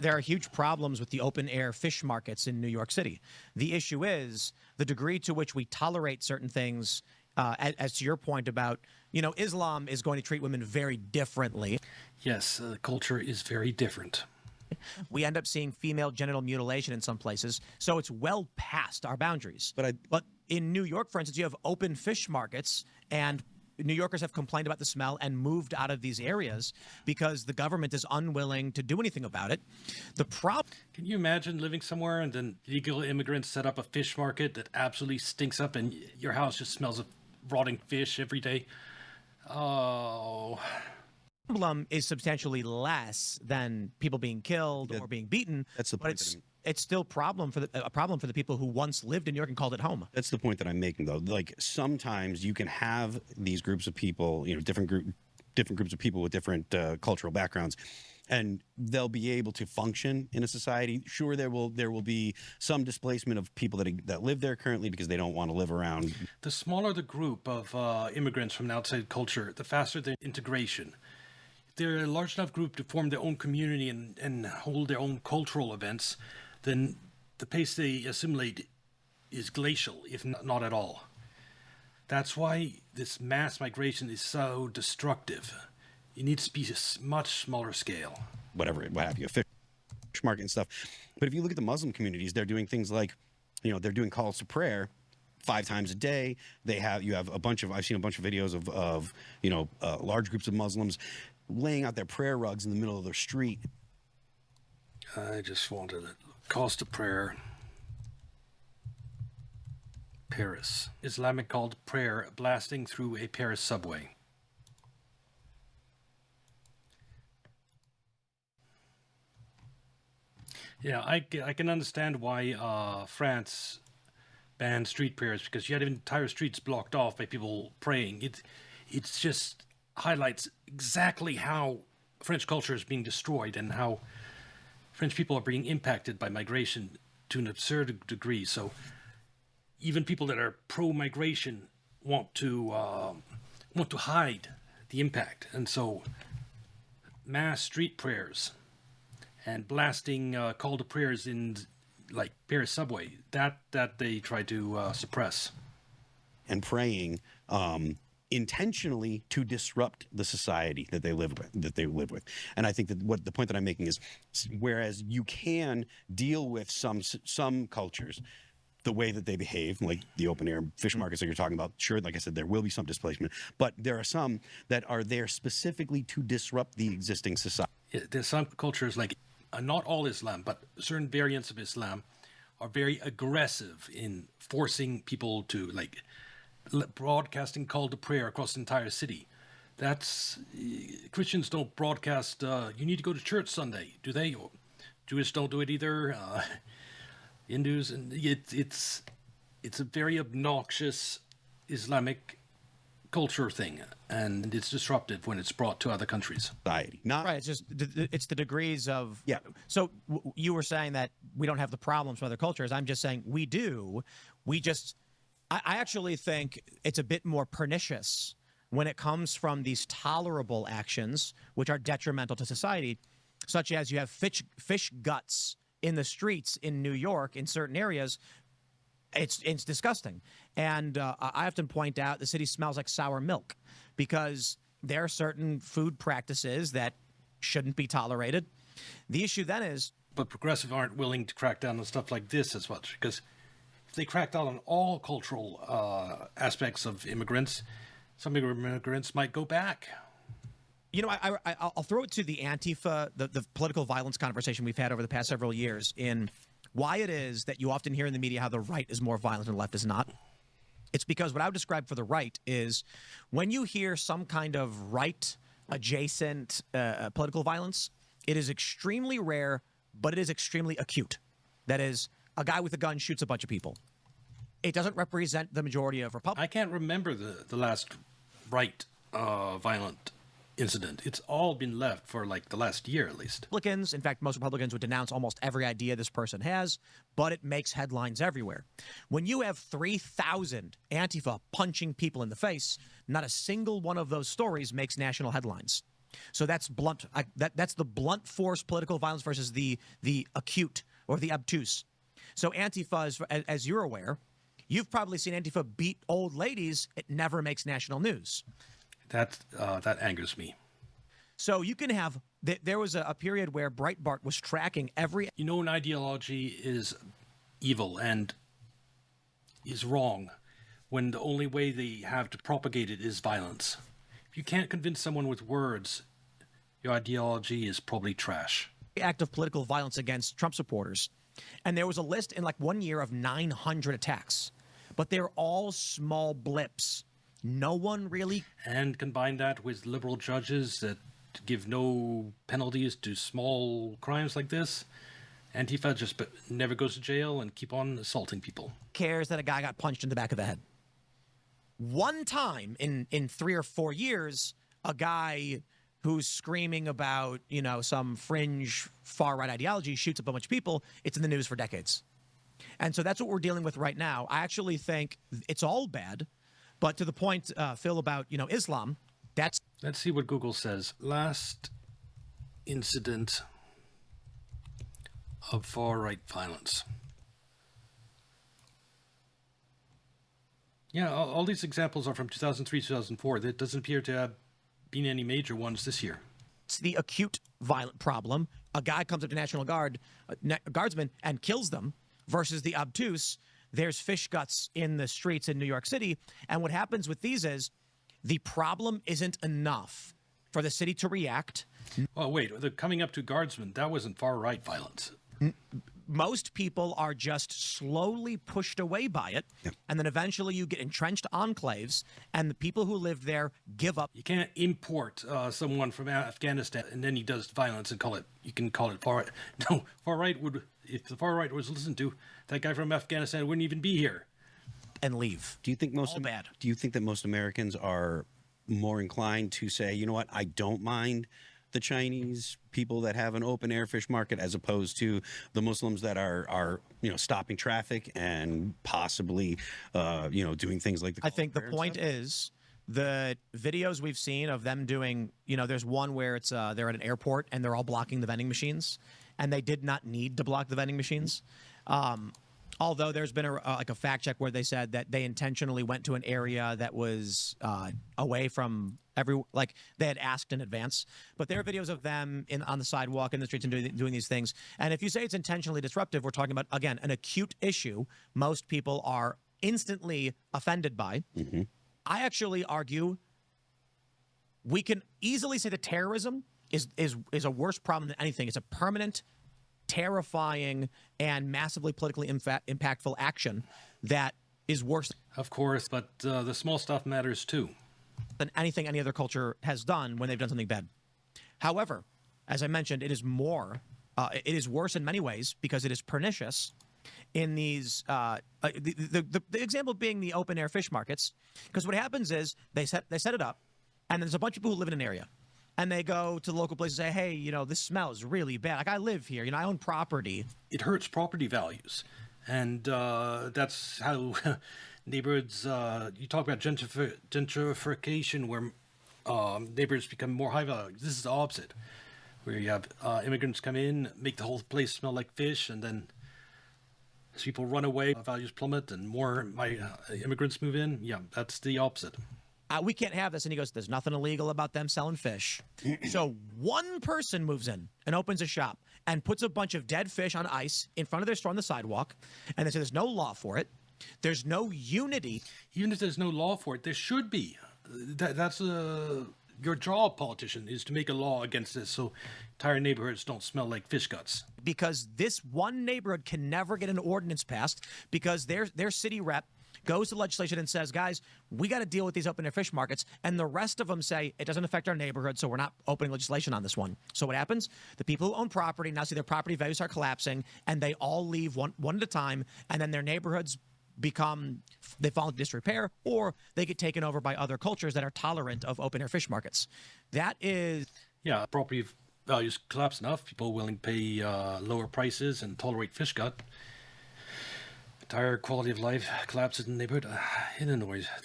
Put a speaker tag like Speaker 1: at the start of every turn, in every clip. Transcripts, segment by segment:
Speaker 1: There are huge problems with the open air fish markets in New York City. The issue is the degree to which we tolerate certain things, as to your point about, Islam is going to treat women very differently.
Speaker 2: Yes, the culture is very different.
Speaker 1: We end up seeing female genital mutilation in some places, so it's well past our boundaries.
Speaker 3: But
Speaker 1: in New York, for instance, you have open fish markets, and New Yorkers have complained about the smell and moved out of these areas because the government is unwilling to do anything about it. The problem...
Speaker 2: Can you imagine living somewhere and then illegal immigrants set up a fish market that absolutely stinks up and your house just smells of rotting fish every day? Oh...
Speaker 1: problem is substantially less than people being killed or being beaten.
Speaker 3: That's the point.
Speaker 1: But it's still a problem for the people who once lived in New York and called it home.
Speaker 3: That's the point that I'm making, though. Like, sometimes you can have these groups of people, different groups of people with different cultural backgrounds, and they'll be able to function in a society. Sure, there will be some displacement of people that live there currently because they don't want to live around.
Speaker 2: The smaller the group of immigrants from an outside culture, the faster the integration. They're a large enough group to form their own community and hold their own cultural events, then the pace they assimilate is glacial, if not at all. That's why this mass migration is so destructive. It needs to be a much smaller scale.
Speaker 3: What have you, a fish market and stuff. But if you look at the Muslim communities, they're doing things like, they're doing calls to prayer 5 times a day. I've seen a bunch of videos of large groups of Muslims laying out their prayer rugs in the middle of their street.
Speaker 2: I just wanted it. Calls to prayer. Paris. Islamic call to prayer blasting through a Paris subway. Yeah, I can understand why France banned street prayers, because you had entire streets blocked off by people praying. It's just highlights exactly how French culture is being destroyed and how French people are being impacted by migration to an absurd degree. So even people that are pro-migration want to hide the impact, and so mass street prayers and blasting call to prayers in like Paris subway that they try to suppress,
Speaker 3: and praying intentionally to disrupt the society that they live with. And I think that the point that I'm making is, whereas you can deal with some cultures the way that they behave, like the open air fish markets that you're talking about, sure, like I said, there will be some displacement, but there are some that are there specifically to disrupt the existing society.
Speaker 2: Yeah, there's some cultures, like not all Islam, but certain variants of Islam are very aggressive in forcing people to, like, broadcasting call to prayer across the entire city. That's Christians don't broadcast you need to go to church Sunday, do they? Or Jewish don't do it either. Hindus, and it's a very obnoxious Islamic culture thing, and it's disruptive when it's brought to other countries.
Speaker 3: Society, not
Speaker 1: right. It's just it's the degrees of
Speaker 3: So
Speaker 1: you were saying that we don't have the problems from other cultures. I'm just saying we do. I actually think it's a bit more pernicious when it comes from these tolerable actions which are detrimental to society, such as you have fish guts in the streets in New York in certain areas. It's disgusting. And I often point out the city smells like sour milk because there are certain food practices that shouldn't be tolerated. The issue then is...
Speaker 2: But progressives aren't willing to crack down on stuff like this as much, because if they crack down on all cultural aspects of immigrants, some immigrants might go back.
Speaker 1: I'll throw it to the Antifa, the political violence conversation we've had over the past several years in why it is that you often hear in the media how the right is more violent and the left is not. It's because what I would describe for the right is when you hear some kind of right-adjacent political violence, it is extremely rare, but it is extremely acute. That is, a guy with a gun shoots a bunch of people. It doesn't represent the majority of Republicans.
Speaker 2: I can't remember the last right violent incident. It's all been left for like the last year at least.
Speaker 1: Republicans, in fact, most Republicans would denounce almost every idea this person has, but it makes headlines everywhere. When you have 3,000 Antifa punching people in the face, not a single one of those stories makes national headlines. So that's blunt. That's the blunt force political violence versus the acute or the obtuse. So Antifa, as you're aware, you've probably seen Antifa beat old ladies. It never makes national news.
Speaker 2: That angers me.
Speaker 1: So you can have. There was a period where Breitbart was tracking every.
Speaker 2: You know, an ideology is evil and is wrong when the only way they have to propagate it is violence. If you can't convince someone with words, your ideology is probably trash.
Speaker 1: Act of political violence against Trump supporters. And there was a list in like 1 year of 900 attacks, but they're all small blips. No one really.
Speaker 2: And combine that with liberal judges that give no penalties to small crimes like this. Antifa just never goes to jail and keep on assaulting people.
Speaker 1: Cares that a guy got punched in the back of the head. One time in 3 or 4 years, a guy who's screaming about, some fringe far-right ideology shoots up a bunch of people. It's in the news for decades. And so that's what we're dealing with right now. I actually think it's all bad. But to the point, Phil, about, Islam, that's...
Speaker 2: Let's see what Google says. Last incident of far-right violence. Yeah, all these examples are from 2003, 2004. There doesn't appear to have been any major ones this year.
Speaker 1: It's the acute violent problem. A guy comes up to National Guard, guardsmen, and kills them, versus the obtuse. There's fish guts in the streets in New York City. And what happens with these is the problem isn't enough for the city to react.
Speaker 2: Oh, wait, the coming up to guardsmen, that wasn't far-right violence.
Speaker 1: Most people are just slowly pushed away by it. Yep. And then eventually you get entrenched enclaves, and the people who live there give up.
Speaker 2: You can't import someone from Afghanistan and then he does violence and you can call it far-right. No, far-right would, if the far-right was listened to, that guy from Afghanistan wouldn't even be here.
Speaker 1: And leave.
Speaker 3: Do you think Do you think that most Americans are more inclined to say, you know what, I don't mind the Chinese people that have an open air fish market, as opposed to the Muslims that are stopping traffic and possibly doing things like
Speaker 1: I think the point is the videos we've seen of them doing, there's one where it's they're at an airport and they're all blocking the vending machines, and they did not need to block the vending machines. Although there's been a fact check where they said that they intentionally went to an area that was away from they had asked in advance. But there are videos of them on the sidewalk, in the streets, and doing these things. And if you say it's intentionally disruptive, we're talking about, again, an acute issue most people are instantly offended by. Mm-hmm. I actually argue we can easily say that terrorism is a worse problem than anything. It's a permanent, terrifying, and massively politically impactful action that is worse.
Speaker 2: Of course, but the small stuff matters too.
Speaker 1: Than anything any other culture has done when they've done something bad. However, as I mentioned, it is worse in many ways because it is pernicious in these, the example being the open air fish markets, because what happens is they set it up, and there's a bunch of people who live in an area. And they go to the local place and say, hey, this smells really bad. Like, I live here. I own property.
Speaker 2: It hurts property values. And that's how neighborhoods, you talk about gentrification where neighborhoods become more high value. This is the opposite, where you have immigrants come in, make the whole place smell like fish, and then as people run away, values plummet, and more immigrants move in. Yeah, that's the opposite.
Speaker 1: We can't have this. And he goes, there's nothing illegal about them selling fish. So one person moves in and opens a shop and puts a bunch of dead fish on ice in front of their store on the sidewalk. And they say there's no law for it. There's no unity.
Speaker 2: Even if there's no law for it, there should be. That's your job, politician, is to make a law against this so entire neighborhoods don't smell like fish guts.
Speaker 1: Because this one neighborhood can never get an ordinance passed because their city rep goes to legislation and says, guys, we got to deal with these open air fish markets. And the rest of them say it doesn't affect our neighborhood, so we're not opening legislation on this one. So what happens? The people who own property now see their property values start collapsing, and they all leave one at a time, and then their neighborhoods they fall into disrepair, or they get taken over by other cultures that are tolerant of open air fish markets. That is...
Speaker 2: Yeah, property values collapse enough, people willing to pay lower prices and tolerate fish gut. Entire quality of life collapses in the neighborhood.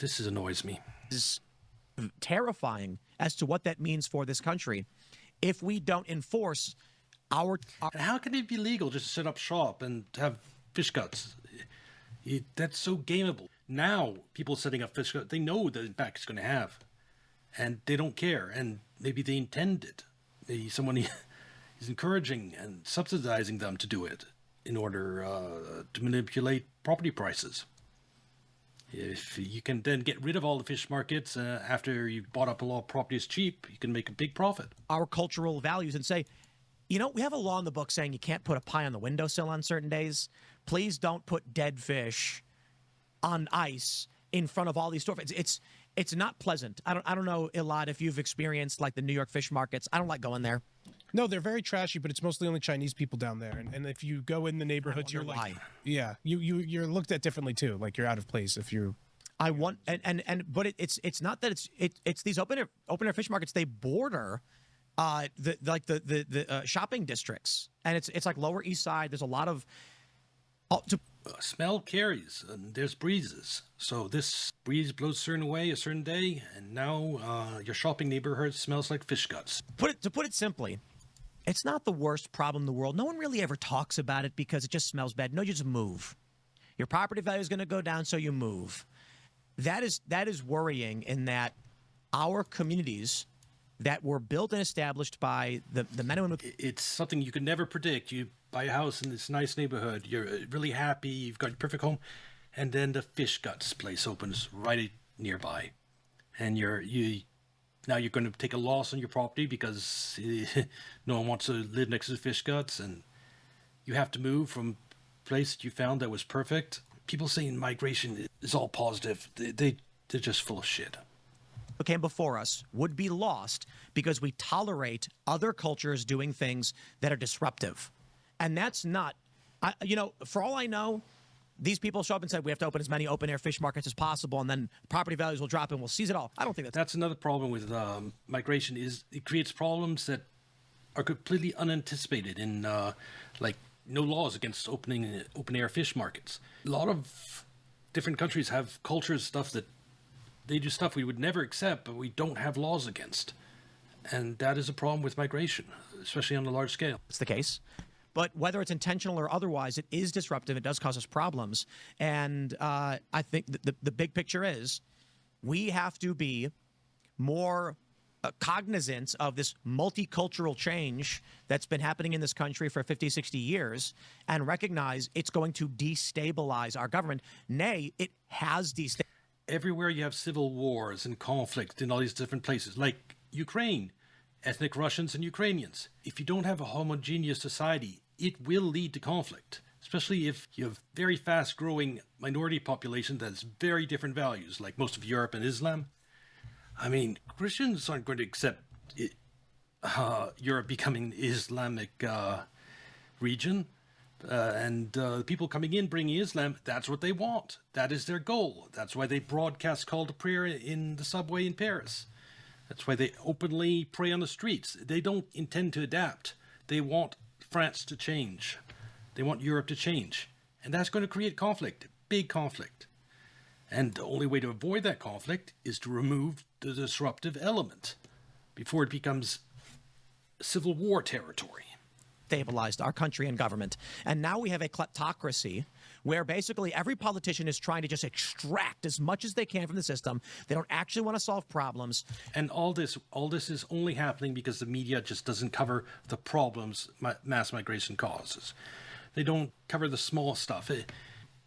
Speaker 2: This annoys me.
Speaker 1: Is terrifying as to what that means for this country if we don't enforce our
Speaker 2: And how can it be legal just to set up shop and have fish guts? That's so gameable. Now, people setting up fish guts, they know the impact it's going to have, and they don't care. And maybe they intend it. Maybe someone is encouraging and subsidizing them to do it in order to manipulate property prices. If you can then get rid of all the fish markets after you've bought up a lot of properties cheap, you can make a big profit.
Speaker 1: our cultural values and say, you know, we have a law in the book saying you can't put a pie on the windowsill on certain days. Please don't put dead fish on ice in front of all these storefronts. It's not pleasant. I don't know, Elad, if you've experienced like the New York fish markets. I don't like going there.
Speaker 4: No, they're very trashy, but it's mostly only Chinese people down there. And if you go in the neighborhoods, you're
Speaker 1: wonder
Speaker 4: like,
Speaker 1: why.
Speaker 4: yeah, you're looked at differently too. Like you're out of place if you.
Speaker 1: I want but it's not that it's these open air fish markets. They border the shopping districts, and it's like Lower East Side. There's a lot of
Speaker 2: Smell carries, and there's breezes. So this breeze blows a certain way a certain day, and now your shopping neighborhood smells like fish guts.
Speaker 1: to put it simply, it's not the worst problem in the world. No one really ever talks about it because it just smells bad. No, you just move. Your property value is going to go down, so you move. That is worrying in that our communities that were built and established by the men and women.
Speaker 2: It's something you could never predict. You buy a house in this nice neighborhood, you're really happy, you've got your perfect home, and then the fish guts place opens right nearby, and now you're going to take a loss on your property because no one wants to live next to the fish guts, and you have to move from a place that you found that was perfect. People saying migration is all positive. They're just full of shit.
Speaker 1: Who came before us would be lost because we tolerate other cultures doing things that are disruptive. And that's not, for all I know, these people show up and said we have to open as many open air fish markets as possible, and then property values will drop and we'll seize it all. I don't think
Speaker 2: That's another problem with migration is it creates problems that are completely unanticipated in like no laws against opening open air fish markets. A lot of different countries have cultures, stuff that they do stuff we would never accept, but we don't have laws against. And that is a problem with migration, especially on a large scale.
Speaker 1: that's the case. But whether it's intentional or otherwise, it is disruptive. It does cause us problems. And I think the big picture is we have to be more cognizant of this multicultural change that's been happening in this country for 50, 60 years and recognize it's going to destabilize our government. Nay, it has destabilized.
Speaker 2: Everywhere you have civil wars and conflict in all these different places, like Ukraine, ethnic Russians and Ukrainians. If you don't have a homogeneous society, it will lead to conflict, especially if you have very fast-growing minority population that has very different values, like most of Europe and Islam. I mean, Christians aren't going to accept Europe becoming an Islamic region. And the people coming in bringing Islam, that's what they want. That is their goal. That's why they broadcast call to prayer in the subway in Paris. That's why they openly pray on the streets. They don't intend to adapt. They want France to change. They want Europe to change. And that's going to create conflict, big conflict. And the only way to avoid that conflict is to remove the disruptive element before it becomes civil war territory.
Speaker 1: Stabilized our country and government. And now we have a kleptocracy where basically every politician is trying to just extract as much as they can from the system. They don't actually want to solve problems.
Speaker 2: And all this is only happening because the media just doesn't cover the problems mass migration causes. They don't cover the small stuff.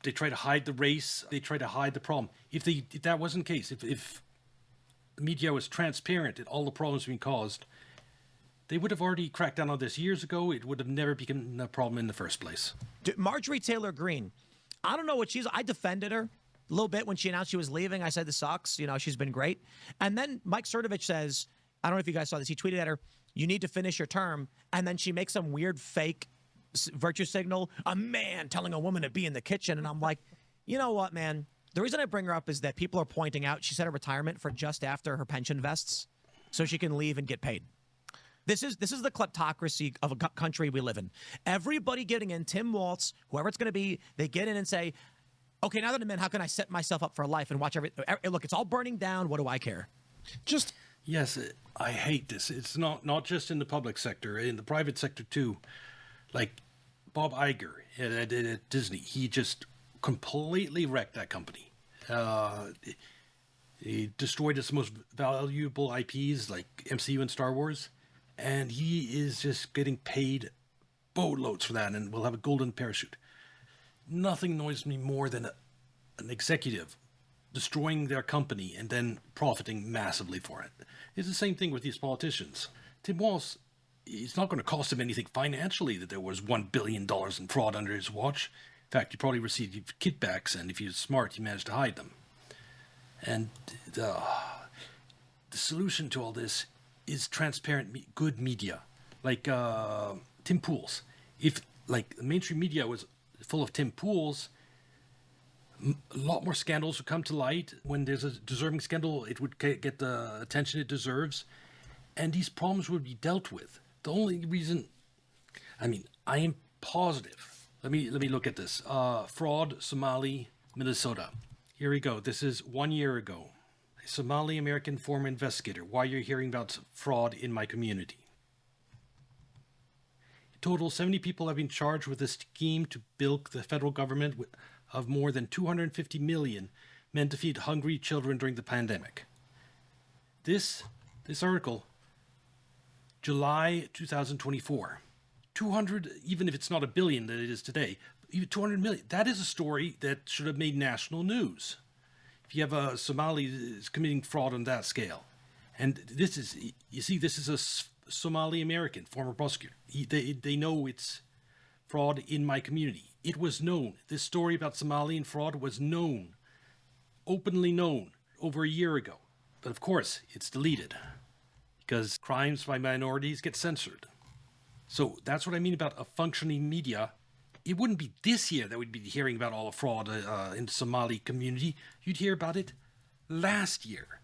Speaker 2: They try to hide the race. They try to hide the problem. If that wasn't the case, if the media was transparent at all the problems being caused, they would have already cracked down on this years ago. It would have never become a problem in the first place.
Speaker 1: Marjorie Taylor Greene, I don't know what I defended her a little bit when she announced she was leaving. I said, this sucks. She's been great. And then Mike Cernovich says, I don't know if you guys saw this. He tweeted at her, you need to finish your term. And then she makes some weird fake virtue signal, a man telling a woman to be in the kitchen. And I'm like, you know what, man? The reason I bring her up is that people are pointing out she set a retirement for just after her pension vests so she can leave and get paid. This is the kleptocracy of a country we live in. Everybody getting in, Tim Waltz, whoever it's going to be, they get in and say, okay, now that I'm in, how can I set myself up for life and watch look, it's all burning down. What do I care?
Speaker 4: Just
Speaker 2: Yes, I hate this. It's not just in the public sector, in the private sector too. Like Bob Iger at Disney, he just completely wrecked that company. He destroyed its most valuable IPs like MCU and Star Wars, and he is just getting paid boatloads for that, and will have a golden parachute. Nothing annoys me more than an executive destroying their company and then profiting massively for it. It's the same thing with these politicians. Tim Walz, it's not going to cost him anything financially that there was $1 billion in fraud under his watch. In fact, he probably received kickbacks, and if he was smart, he managed to hide them. And the solution to all this is transparent, good media, like Tim Pool's. If like the mainstream media was full of Tim Pool's, a lot more scandals would come to light. When there's a deserving scandal, it would get the attention it deserves, and these problems would be dealt with. The only reason, I am positive. Let me look at this. Fraud, Somali, Minnesota. Here we go. This is 1 year ago. A Somali American former investigator. Why you're hearing about fraud in my community. In total, 70 people have been charged with a scheme to bilk the federal government of more than $250 million meant to feed hungry children during the pandemic. This article, July 2024. 200, even if it's not a billion that it is today, even 200 million. That is a story that should have made national news. If you have a Somali is committing fraud on that scale. And this is, you see, this is a Somali American former prosecutor. They know it's fraud in my community. It was known. This story about Somalian fraud was known, openly known, over a year ago. But of course, it's deleted because crimes by minorities get censored. So that's what I mean about a functioning media. It wouldn't be this year that we'd be hearing about all the fraud in the Somali community. You'd hear about it last year.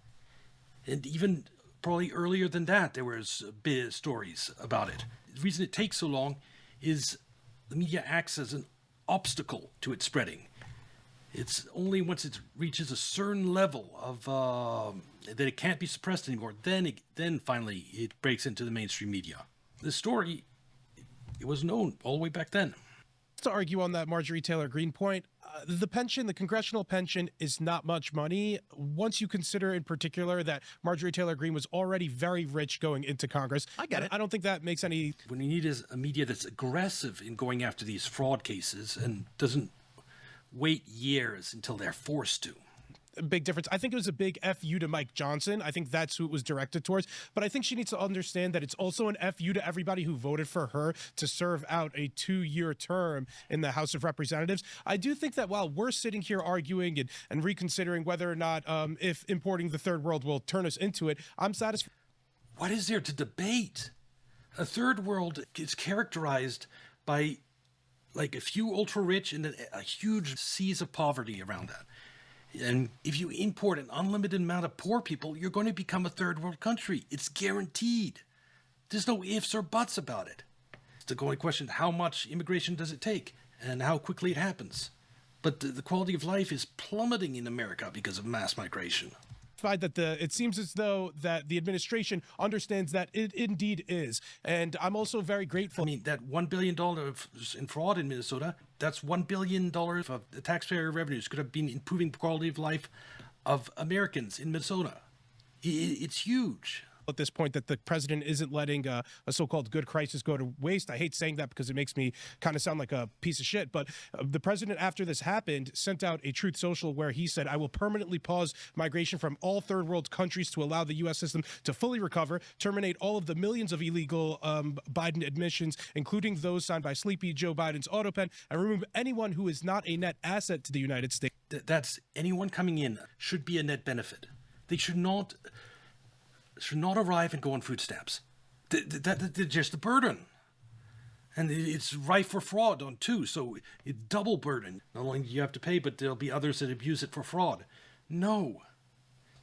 Speaker 2: And even probably earlier than that, there was big stories about it. The reason it takes so long is the media acts as an obstacle to it spreading. It's only once it reaches a certain level of that it can't be suppressed anymore, then finally it breaks into the mainstream media. The story, it was known all the way back then.
Speaker 4: To argue on that Marjorie Taylor Greene point, the pension, the congressional pension, is not much money. Once you consider in particular that Marjorie Taylor Greene was already very rich going into Congress.
Speaker 1: I get it.
Speaker 4: I don't think that makes any...
Speaker 2: What we need is a media that's aggressive in going after these fraud cases and doesn't wait years until they're forced to.
Speaker 4: Big difference. I think it was a big FU to Mike Johnson. I think that's who it was directed towards. But I think she needs to understand that it's also an FU to everybody who voted for her to serve out a 2-year term in the House of Representatives. I do think that while we're sitting here arguing and reconsidering whether or not if importing the third world will turn us into it, I'm satisfied.
Speaker 2: What is there to debate? A third world is characterized by like a few ultra rich and a huge seas of poverty around that. And if you import an unlimited amount of poor people, you're going to become a third world country. It's guaranteed. There's no ifs or buts about it. It's the only question, how much immigration does it take and how quickly it happens? But the quality of life is plummeting in America because of mass migration.
Speaker 4: That it seems as though that the administration understands that it indeed is. And I'm also very grateful.
Speaker 2: I mean, that $1 billion in fraud in Minnesota, that's $1 billion of the taxpayer revenues could have been improving the quality of life of Americans in Minnesota. It's huge.
Speaker 4: At this point that the president isn't letting a so-called good crisis go to waste. I hate saying that because it makes me kind of sound like a piece of shit. But the president, after this happened, sent out a Truth Social where he said, I will permanently pause migration from all third world countries to allow the U.S. system to fully recover, terminate all of the millions of illegal Biden admissions, including those signed by Sleepy Joe Biden's auto pen, and remove anyone who is not a net asset to the United States.
Speaker 2: That's anyone coming in should be a net benefit. They should not arrive and go on food stamps. They're just a burden. And it's rife for fraud on too, so it's double burden. Not only do you have to pay, but there'll be others that abuse it for fraud. No.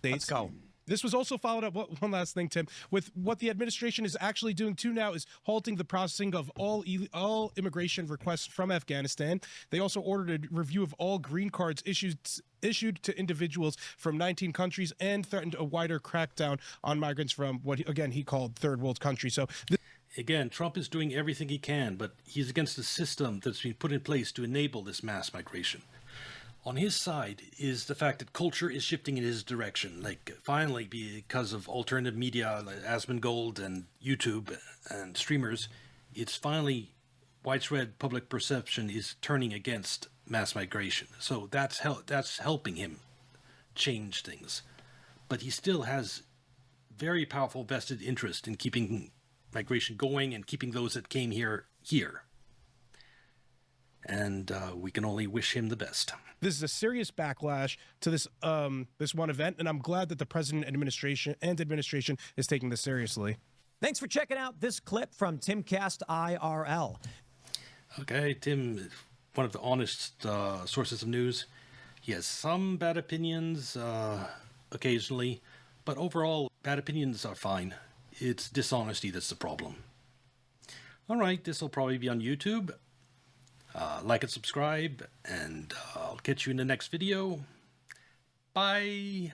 Speaker 1: Let's go.
Speaker 4: This was also followed up, one last thing, Tim, with what the administration is actually doing too now is halting the processing of all immigration requests from Afghanistan. They also ordered a review of all green cards issued to individuals from 19 countries and threatened a wider crackdown on migrants from what, again, he called third world countries. So
Speaker 2: Again, Trump is doing everything he can, but he's against the system that's been put in place to enable this mass migration. On his side is the fact that culture is shifting in his direction. Like, finally, because of alternative media like Asmongold and YouTube and streamers, it's finally widespread public perception is turning against mass migration. So that's helping him change things. But he still has very powerful vested interest in keeping migration going and keeping those that came here. And we can only wish him the best.
Speaker 4: this is a serious backlash to this this one event, and I'm glad that the president and administration is taking this seriously.
Speaker 1: Thanks for checking out this clip from Timcast IRL.
Speaker 2: Okay, Tim, one of the honest sources of news. He has some bad opinions occasionally, but overall, bad opinions are fine. It's dishonesty that's the problem. All right, this will probably be on YouTube. Like and subscribe, and I'll catch you in the next video. Bye.